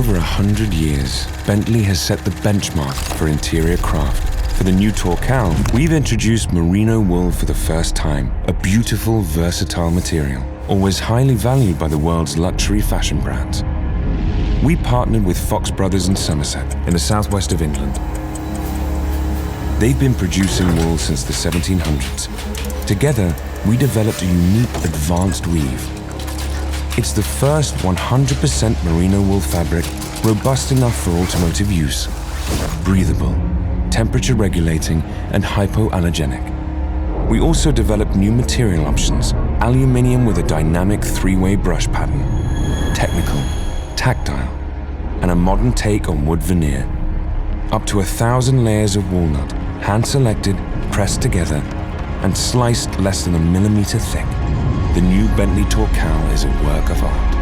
over 100 years, Bentley has set the benchmark for interior craft. For the new Torcal, we've introduced Merino wool for the first time, a beautiful, versatile material, always highly valued by the world's luxury fashion brands. We partnered with Fox Brothers in Somerset, in the southwest of England. They've been producing wool since the 1700s. Together, we developed a unique advanced weave. It's the first 100% merino wool fabric, robust enough for automotive use, breathable, temperature regulating, and hypoallergenic. We also developed new material options, aluminium with a dynamic 3-way brush pattern, technical, tactile, and a modern take on wood veneer. Up to 1,000 layers of walnut, hand-selected, pressed together, and sliced less than a millimeter thick. The new Bentley Torcal is a work of art.